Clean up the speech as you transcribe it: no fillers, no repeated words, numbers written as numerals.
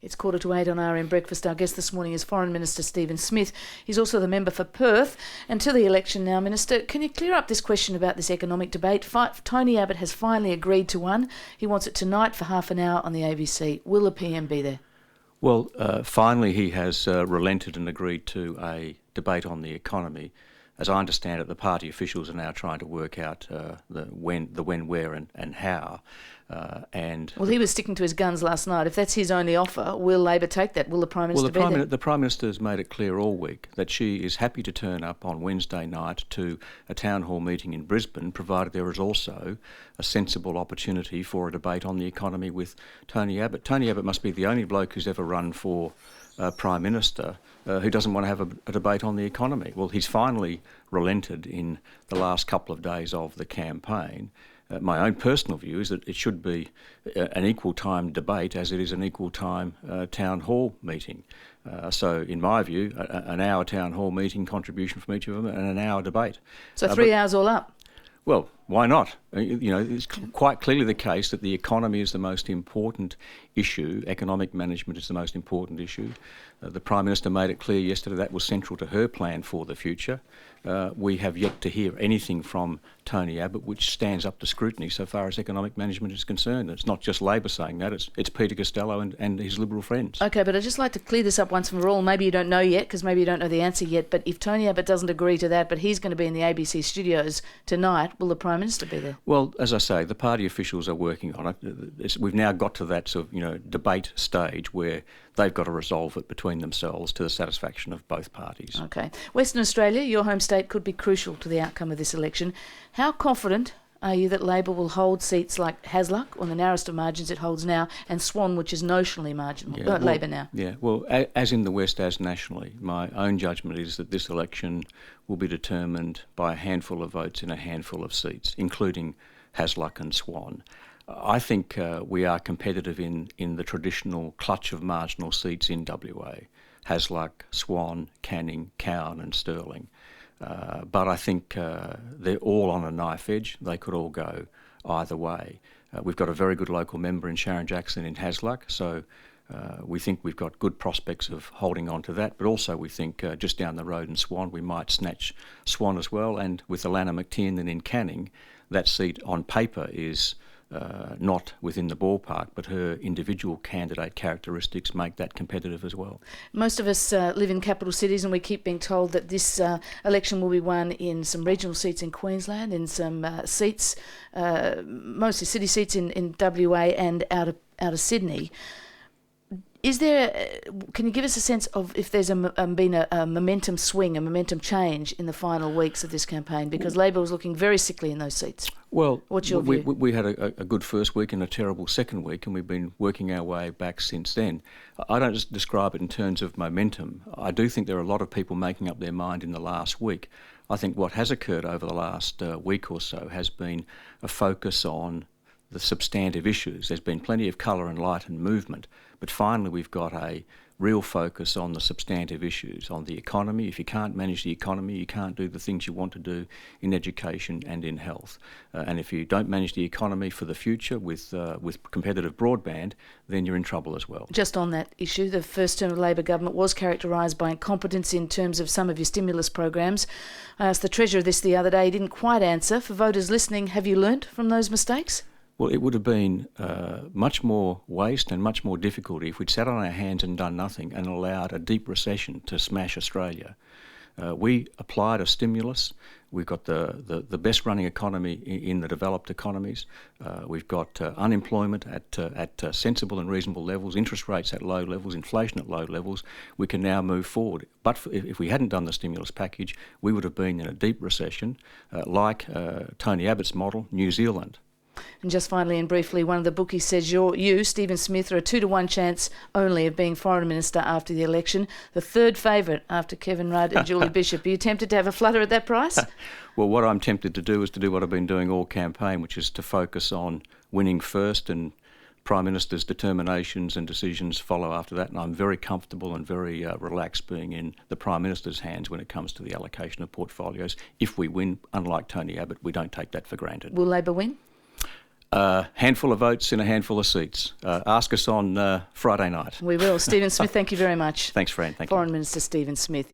It's 7:45 on RM Breakfast. Our guest this morning is Foreign Minister Stephen Smith. He's also the member for Perth. And to the election now, Minister, can you clear up this question about this economic debate? Tony Abbott has finally agreed to one. He wants it tonight for half an hour on the ABC. Will the PM be there? Well, finally he has relented and agreed to a debate on the economy. As I understand it, the party officials are now trying to work out the when, where and how. Well, he was sticking to his guns last night. If that's his only offer, will Labor take that? Will the Prime Minister be there? The Prime Minister has made it clear all week that she is happy to turn up on Wednesday night to a town hall meeting in Brisbane, provided there is also a sensible opportunity for a debate on the economy with Tony Abbott. Tony Abbott must be the only bloke who's ever run for Prime Minister who doesn't want to have a debate on the economy. Well, he's finally relented in the last couple of days of the campaign. My own personal view is that it should be an equal time debate as it is an equal time town hall meeting. So in my view, an hour town hall meeting contribution from each of them and an hour debate. So 3 hours all up? Well, why not? It's quite clearly the case that the economy is the most important issue. Economic management is the most important issue. The Prime Minister made it clear yesterday that was central to her plan for the future. We have yet to hear anything from Tony Abbott which stands up to scrutiny so far as economic management is concerned. It's not just Labor saying that, it's Peter Costello and his Liberal friends. OK, but I'd just like to clear this up once and for all. Maybe you don't know yet, because maybe you don't know the answer yet, but if Tony Abbott doesn't agree to that, but he's going to be in the ABC studios tonight, will the Prime Minister be there? Well, as I say, the party officials are working on it. We've now got to that sort of, debate stage where they've got to resolve it between themselves to the satisfaction of both parties. OK. Western Australia, your home state, could be crucial to the outcome of this election. How confident are you that Labor will hold seats like Hasluck, on the narrowest of margins it holds now, and Swan, which is notionally marginal, Labor now? Yeah, well, as in the West, as nationally, my own judgment is that this election will be determined by a handful of votes in a handful of seats, including Hasluck and Swan. I think we are competitive in the traditional clutch of marginal seats in WA, Hasluck, Swan, Canning, Cowan and Stirling. But I think they're all on a knife edge. They could all go either way. We've got a very good local member in Sharon Jackson in Hasluck, so we think we've got good prospects of holding on to that. But also we think just down the road in Swan, we might snatch Swan as well. And with Alana McTiernan in Canning, that seat on paper is not within the ballpark, but her individual candidate characteristics make that competitive as well. Most of us live in capital cities, and we keep being told that this election will be won in some regional seats in Queensland, in some seats, mostly city seats in WA and out of Sydney. Can you give us a sense of if there's been a momentum swing, a momentum change in the final weeks of this campaign? Because Labor was looking very sickly in those seats. Well, what's your view? We had a good first week and a terrible second week, and we've been working our way back since then. I don't just describe it in terms of momentum. I do think there are a lot of people making up their mind in the last week. I think what has occurred over the last week or so has been a focus on the substantive issues. There's been plenty of colour and light and movement, but finally we've got a real focus on the substantive issues, on the economy. If you can't manage the economy, you can't do the things you want to do in education and in health. And if you don't manage the economy for the future with competitive broadband, then you're in trouble as well. Just on that issue, the first term of Labor government was characterised by incompetence in terms of some of your stimulus programs. I asked the Treasurer this the other day. He didn't quite answer. For voters listening, have you learnt from those mistakes? Well, it would have been much more waste and much more difficulty if we'd sat on our hands and done nothing and allowed a deep recession to smash Australia. We applied a stimulus. We've got the best running economy in the developed economies. We've got unemployment at sensible and reasonable levels, interest rates at low levels, inflation at low levels. We can now move forward. But if we hadn't done the stimulus package, we would have been in a deep recession, like Tony Abbott's model, New Zealand. And just finally and briefly, one of the bookies says you, Stephen Smith, are a 2-to-1 chance only of being Foreign Minister after the election. The third favourite after Kevin Rudd and Julie Bishop. Are you tempted to have a flutter at that price? Well, what I'm tempted to do is to do what I've been doing all campaign, which is to focus on winning first, and Prime Minister's determinations and decisions follow after that. And I'm very comfortable and very relaxed being in the Prime Minister's hands when it comes to the allocation of portfolios. If we win, unlike Tony Abbott, we don't take that for granted. Will Labor win? A handful of votes in a handful of seats. Ask us on Friday night. We will. Stephen Smith, thank you very much. Thanks, Fran. Thank you. Foreign Minister Stephen Smith.